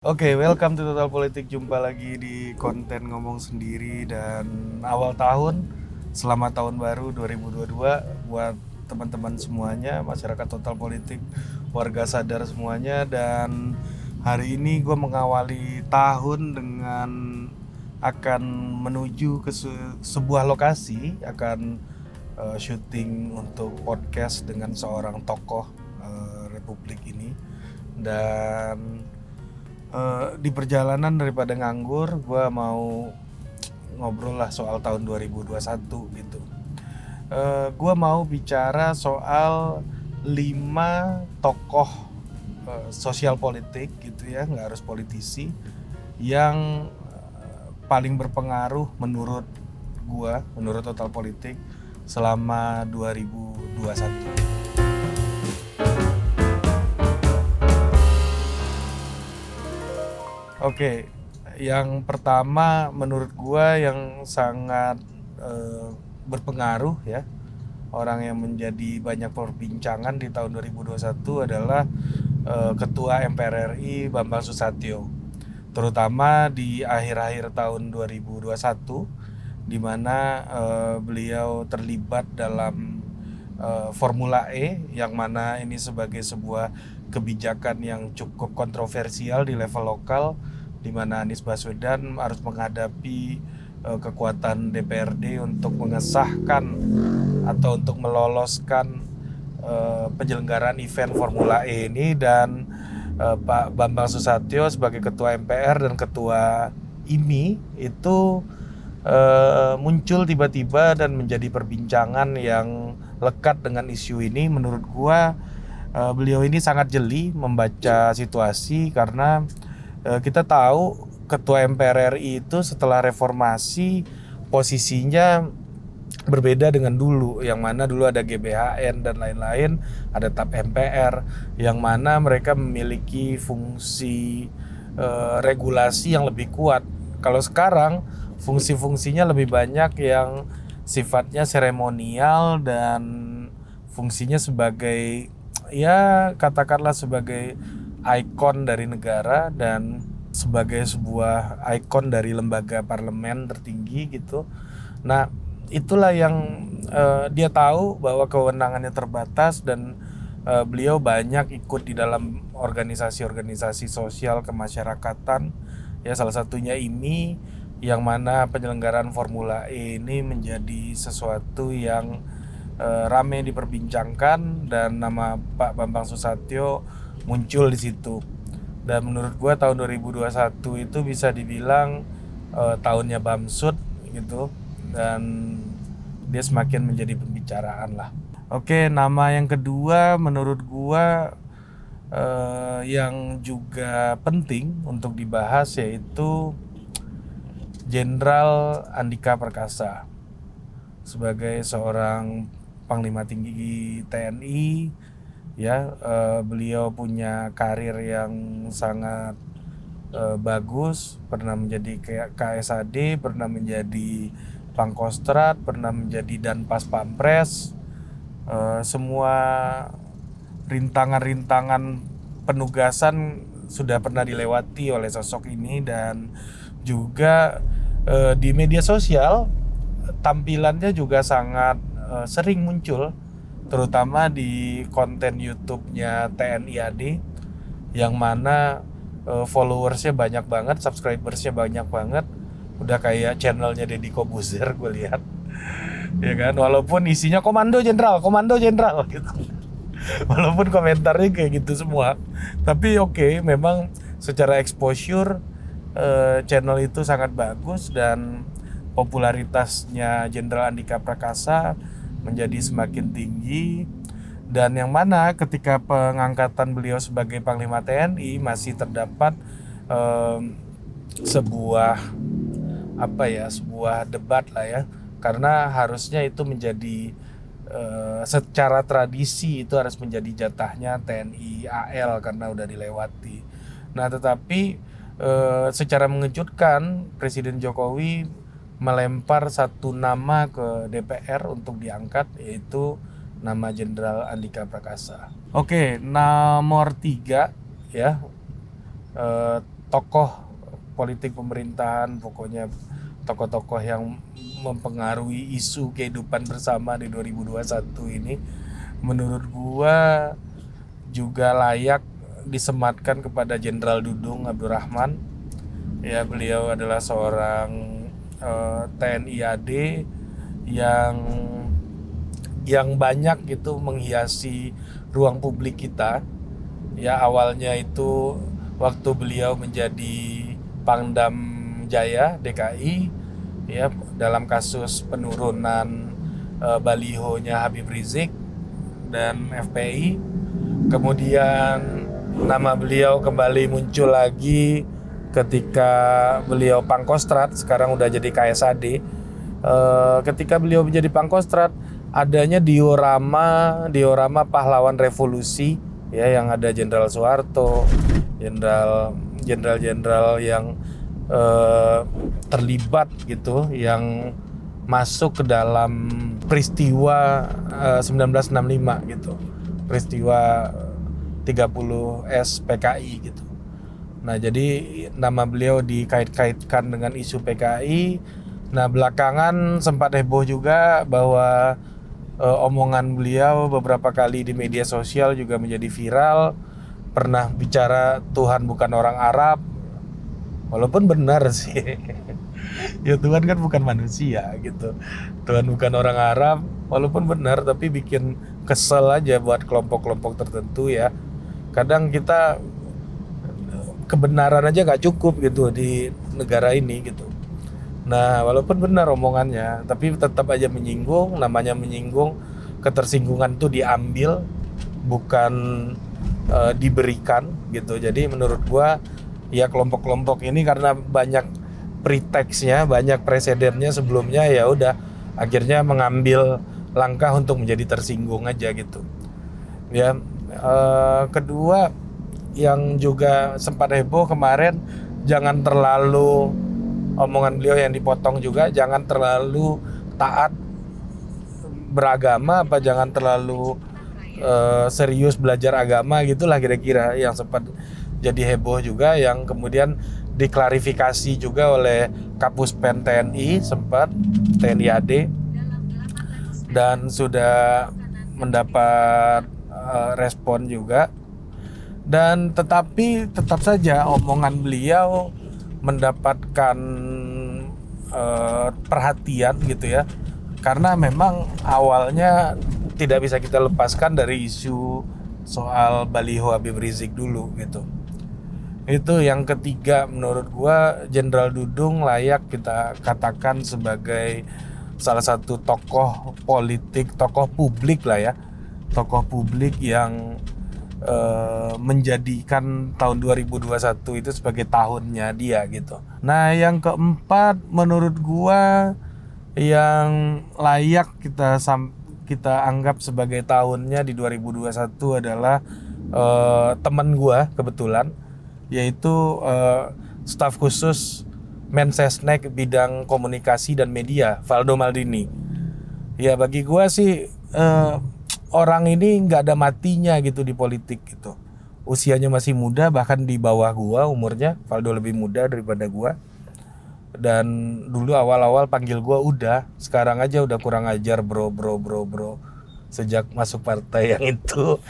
Oke, welcome to Total Politik. Jumpa lagi di konten ngomong sendiri dan awal tahun. Selamat tahun baru 2022 buat teman-teman semuanya, masyarakat Total Politik, warga sadar semuanya. Dan hari ini gue mengawali tahun dengan akan menuju ke sebuah lokasi, akan syuting untuk podcast dengan seorang tokoh Republik ini. Dan di perjalanan daripada nganggur, gue mau ngobrol lah soal tahun 2021 gitu. Gue mau bicara soal 5 tokoh sosial politik gitu ya, nggak harus politisi, yang paling berpengaruh menurut gue, menurut Total Politik selama 2021. Oke, yang pertama menurut gua yang sangat berpengaruh ya, orang yang menjadi banyak perbincangan di tahun 2021 adalah Ketua MPR RI Bambang Susatyo. Terutama di akhir-akhir tahun 2021 di mana beliau terlibat dalam Formula E, yang mana ini sebagai sebuah kebijakan yang cukup kontroversial di level lokal, di mana Anies Baswedan harus menghadapi kekuatan DPRD untuk mengesahkan atau untuk meloloskan penyelenggaraan event Formula E ini. Dan Pak Bambang Susatyo sebagai Ketua MPR dan Ketua IMI itu muncul tiba-tiba dan menjadi perbincangan yang lekat dengan isu ini. Menurut gua beliau ini sangat jeli membaca situasi, karena kita tahu Ketua MPR RI itu setelah reformasi posisinya berbeda dengan dulu, yang mana dulu ada GBHN dan lain-lain, ada TAP MPR, yang mana mereka memiliki fungsi regulasi yang lebih kuat. Kalau sekarang fungsi-fungsinya lebih banyak yang sifatnya seremonial dan fungsinya sebagai, ya katakanlah sebagai ikon dari negara dan sebagai sebuah ikon dari lembaga parlemen tertinggi gitu. Nah, itulah yang dia tahu bahwa kewenangannya terbatas, dan beliau banyak ikut di dalam organisasi-organisasi sosial kemasyarakatan, ya salah satunya IMI, yang mana penyelenggaraan Formula E ini menjadi sesuatu yang ramai diperbincangkan, dan nama Pak Bambang Susatyo muncul di situ. Dan menurut gua tahun 2021 itu bisa dibilang tahunnya Bamsud gitu, dan dia semakin menjadi pembicaraan lah. Oke, nama yang kedua menurut gua yang juga penting untuk dibahas yaitu Jenderal Andika Perkasa. Sebagai seorang Panglima Tinggi TNI, ya beliau punya karir yang sangat bagus, pernah menjadi KSAD, pernah menjadi Pangkostrat, pernah menjadi Danpas Pampres. Semua rintangan-rintangan penugasan sudah pernah dilewati oleh sosok ini. Dan juga di media sosial tampilannya juga sangat sering muncul, terutama di konten YouTube-nya TNI AD, yang mana followersnya banyak banget, subscribersnya banyak banget, udah kayak channelnya Deddy Kobuzer gue lihat, ya kan, walaupun isinya komando jenderal gitu. Walaupun komentarnya kayak gitu semua, tapi oke, memang secara exposure channel itu sangat bagus, dan popularitasnya Jenderal Andika Perkasa menjadi semakin tinggi. Dan yang mana ketika pengangkatan beliau sebagai Panglima TNI masih terdapat sebuah sebuah debat lah ya, karena harusnya itu menjadi secara tradisi itu harus menjadi jatahnya TNI AL karena udah dilewati. Nah, tetapi secara mengejutkan Presiden Jokowi melempar satu nama ke DPR untuk diangkat, yaitu nama Jenderal Andika Perkasa. Oke, nomor 3 ya, tokoh politik pemerintahan, pokoknya tokoh-tokoh yang mempengaruhi isu kehidupan bersama di 2021 ini, menurut gua juga layak disematkan kepada Jenderal Dudung Abdurrahman. Ya, beliau adalah seorang TNI AD yang banyak gitu menghiasi ruang publik kita. Ya, awalnya itu waktu beliau menjadi Pangdam Jaya DKI, ya, dalam kasus penurunan balihonya Habib Rizik dan FPI. Kemudian nama beliau kembali muncul lagi ketika beliau Pangkostrat, sekarang udah jadi KSAD. Ketika beliau menjadi Pangkostrat, adanya diorama pahlawan revolusi, ya, yang ada Jenderal Soeharto, jenderal yang terlibat gitu, yang masuk ke dalam peristiwa 1965 gitu, peristiwa 30S PKI gitu. Nah, jadi nama beliau dikait-kaitkan dengan isu PKI. Nah, belakangan sempat heboh juga bahwa omongan beliau beberapa kali di media sosial juga menjadi viral. Pernah bicara Tuhan bukan orang Arab, walaupun benar sih. Ya, Tuhan kan bukan manusia gitu. Tuhan bukan orang Arab, walaupun benar, tapi bikin kesel aja buat kelompok-kelompok tertentu ya. Kadang kita kebenaran aja gak cukup gitu di negara ini gitu. Nah, walaupun benar omongannya, tapi tetap aja menyinggung. Namanya menyinggung, ketersinggungan tuh diambil, bukan diberikan gitu. Jadi menurut gua ya kelompok-kelompok ini karena banyak preteksnya, banyak presidennya sebelumnya, ya udah akhirnya mengambil langkah untuk menjadi tersinggung aja gitu. Ya, kedua yang juga sempat heboh kemarin, jangan terlalu omongan beliau yang dipotong juga, jangan terlalu taat beragama, apa jangan terlalu serius belajar agama gitulah kira-kira, yang sempat jadi heboh juga, yang kemudian diklarifikasi juga oleh Kapuspen TNI, sempat TNI AD, dan sudah mendapat respon juga. Dan tetapi tetap saja omongan beliau mendapatkan perhatian gitu ya, karena memang awalnya tidak bisa kita lepaskan dari isu soal baliho Habib Rizik dulu gitu. Itu yang ketiga, menurut gua Jenderal Dudung layak kita katakan sebagai salah satu tokoh politik, tokoh publik lah ya, tokoh publik yang menjadikan tahun 2021 itu sebagai tahunnya dia gitu. Nah, yang keempat menurut gua yang layak kita anggap sebagai tahunnya di 2021 adalah teman gua kebetulan, yaitu staf khusus Mensesnek bidang komunikasi dan media, Valdo Maldini. Ya, bagi gua sih orang ini nggak ada matinya gitu di politik gitu. Usianya masih muda, bahkan di bawah gua umurnya. Valdo lebih muda daripada gua. Dan dulu awal-awal panggil gua udah, sekarang aja udah kurang ajar bro. Sejak masuk partai yang itu.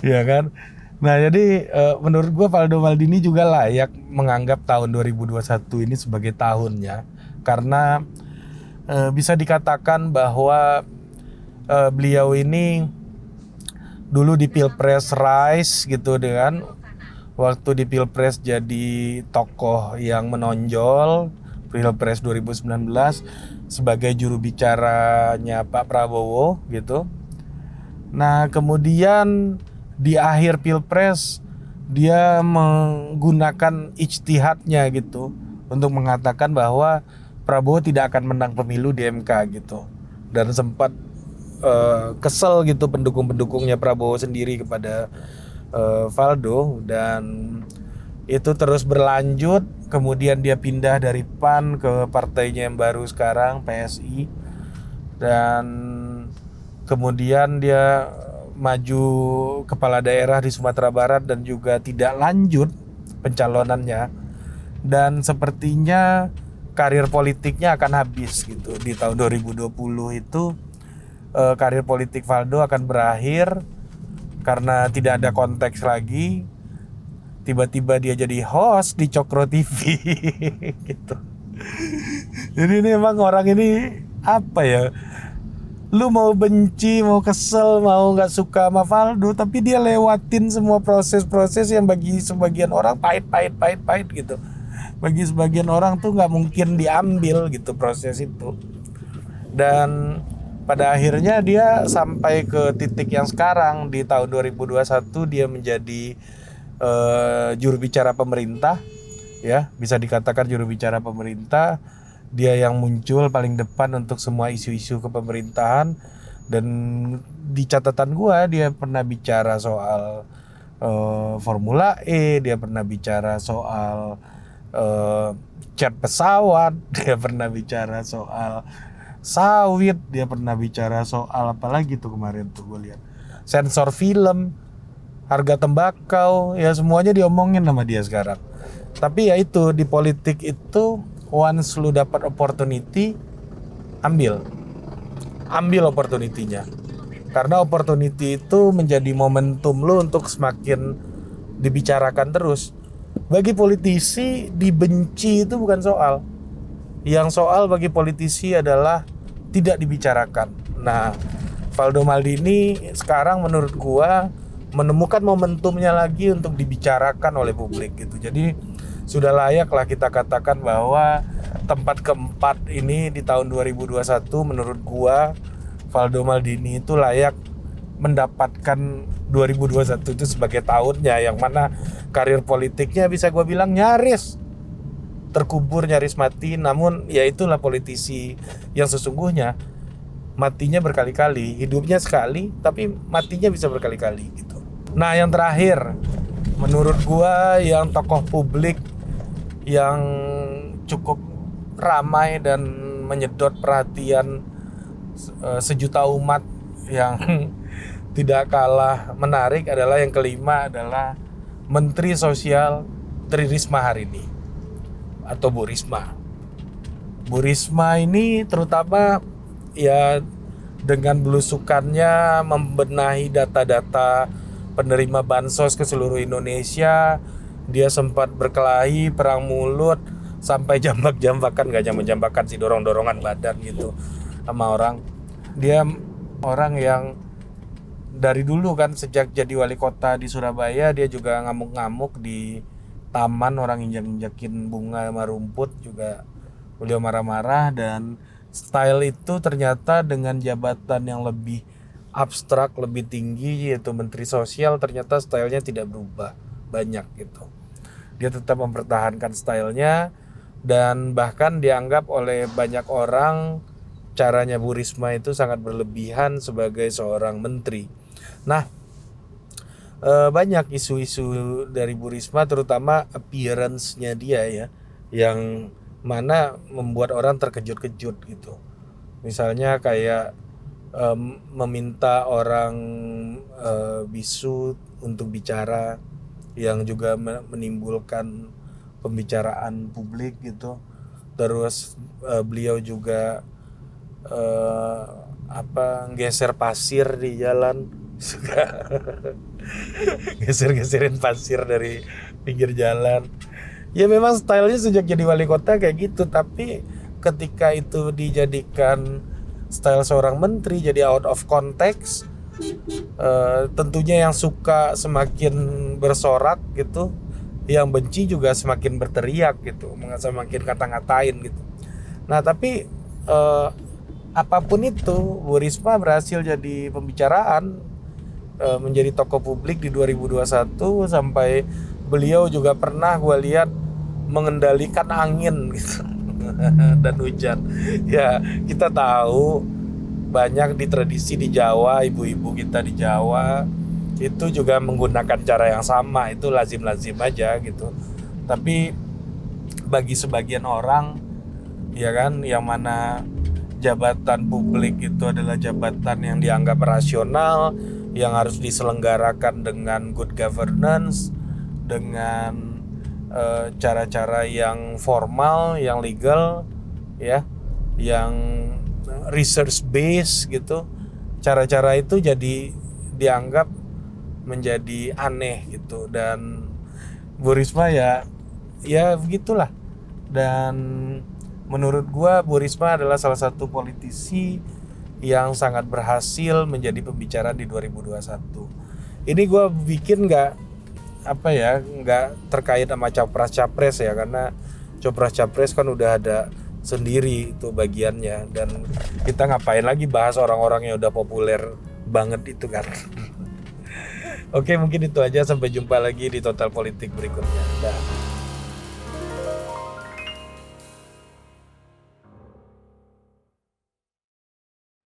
Ya kan? Nah, jadi menurut gua Valdo Maldini juga layak menganggap tahun 2021 ini sebagai tahunnya, karena bisa dikatakan bahwa beliau ini dulu di Pilpres rise gitu, dengan waktu di Pilpres jadi tokoh yang menonjol Pilpres 2019 sebagai juru bicaranya Pak Prabowo gitu. Nah, kemudian di akhir Pilpres dia menggunakan ijtihadnya gitu untuk mengatakan bahwa Prabowo tidak akan menang pemilu di MK gitu. Dan sempat kesel gitu pendukung-pendukungnya Prabowo sendiri kepada Valdo, dan itu terus berlanjut. Kemudian dia pindah dari PAN ke partainya yang baru sekarang, PSI, dan kemudian dia maju kepala daerah di Sumatera Barat dan juga tidak lanjut pencalonannya, dan sepertinya karir politiknya akan habis gitu di tahun 2020 itu. Karir politik Valdo akan berakhir karena tidak ada konteks lagi. Tiba-tiba dia jadi host di Cokro TV gitu. Jadi ini emang orang ini apa ya? Lu mau benci, mau kesel, mau nggak suka sama Valdo, tapi dia lewatin semua proses-proses yang bagi sebagian orang pahit gitu. Bagi sebagian orang tuh nggak mungkin diambil gitu proses itu. Dan pada akhirnya dia sampai ke titik yang sekarang di tahun 2021 dia menjadi juru bicara pemerintah, ya bisa dikatakan juru bicara pemerintah. Dia yang muncul paling depan untuk semua isu-isu kepemerintahan, dan di catatan gua dia pernah bicara soal Formula E, dia pernah bicara soal cat pesawat, dia pernah bicara soal sawit, dia pernah bicara soal apa lagi tuh kemarin tuh gue lihat sensor film, harga tembakau, ya semuanya diomongin sama dia sekarang. Tapi ya itu, di politik itu once lu dapat opportunity, ambil opportunity-nya. Karena opportunity itu menjadi momentum lu untuk semakin dibicarakan terus. Bagi politisi dibenci itu bukan soal. Yang soal bagi politisi adalah tidak dibicarakan. Nah, Valdo Maldini sekarang menurut gua menemukan momentumnya lagi untuk dibicarakan oleh publik gitu. Jadi sudah layak lah kita katakan bahwa tempat keempat ini di tahun 2021 menurut gua Valdo Maldini itu layak mendapatkan 2021 itu sebagai tahunnya yang mana karir politiknya bisa gua bilang nyaris terkubur, nyaris mati. Namun ya itulah politisi yang sesungguhnya, matinya berkali-kali, hidupnya sekali tapi matinya bisa berkali-kali gitu. Nah, yang terakhir menurut gua yang tokoh publik yang cukup ramai dan menyedot perhatian sejuta umat yang tidak kalah menarik adalah yang kelima, adalah Menteri Sosial Tri Risma hari ini, atau Bu Risma. Bu Risma ini terutama ya dengan belusukannya membenahi data-data penerima bansos ke seluruh Indonesia. Dia sempat berkelahi, perang mulut, sampai jambak-jambakan, gak jambak-jambakan sih, dorong-dorongan badan gitu sama orang. Dia orang yang dari dulu kan, sejak jadi wali kota di Surabaya, dia juga ngamuk-ngamuk di taman, orang injak-injakin bunga sama rumput juga beliau marah-marah. Dan style itu ternyata dengan jabatan yang lebih abstrak, lebih tinggi, yaitu Menteri Sosial, ternyata stylenya tidak berubah banyak gitu. Dia tetap mempertahankan stylenya, dan bahkan dianggap oleh banyak orang caranya Bu Risma itu sangat berlebihan sebagai seorang menteri. Nah, banyak isu-isu dari Bu Risma, terutama appearance-nya dia ya, yang mana membuat orang terkejut-kejut gitu. Misalnya kayak meminta orang bisu untuk bicara, yang juga menimbulkan pembicaraan publik gitu. Terus beliau juga geser pasir di jalan, suka geser-geserin pasir dari pinggir jalan. Ya memang stylenya sejak jadi wali kota kayak gitu, tapi ketika itu dijadikan style seorang menteri jadi out of context, tentunya yang suka semakin bersorak gitu, yang benci juga semakin berteriak gitu, semakin kata-ngatain gitu. Nah tapi apapun itu, Bu Risma berhasil jadi pembicaraan, menjadi tokoh publik di 2021, sampai beliau juga pernah gue lihat mengendalikan angin gitu dan hujan. Ya kita tahu banyak di tradisi di Jawa, ibu-ibu kita di Jawa itu juga menggunakan cara yang sama, itu lazim-lazim aja gitu. Tapi bagi sebagian orang ya kan, yang mana jabatan publik itu adalah jabatan yang dianggap rasional, yang harus diselenggarakan dengan good governance, dengan cara-cara yang formal, yang legal, ya, yang research based gitu. Cara-cara itu jadi dianggap menjadi aneh gitu, dan Bu Risma ya begitulah. Dan menurut gua Bu Risma adalah salah satu politisi yang sangat berhasil menjadi pembicara di 2021. Ini gua bikin nggak terkait sama capres-capres ya, karena capres-capres kan udah ada sendiri itu bagiannya, dan kita ngapain lagi bahas orang-orang yang udah populer banget itu kan. Oke, mungkin itu aja, sampai jumpa lagi di Total Politik berikutnya. Dah.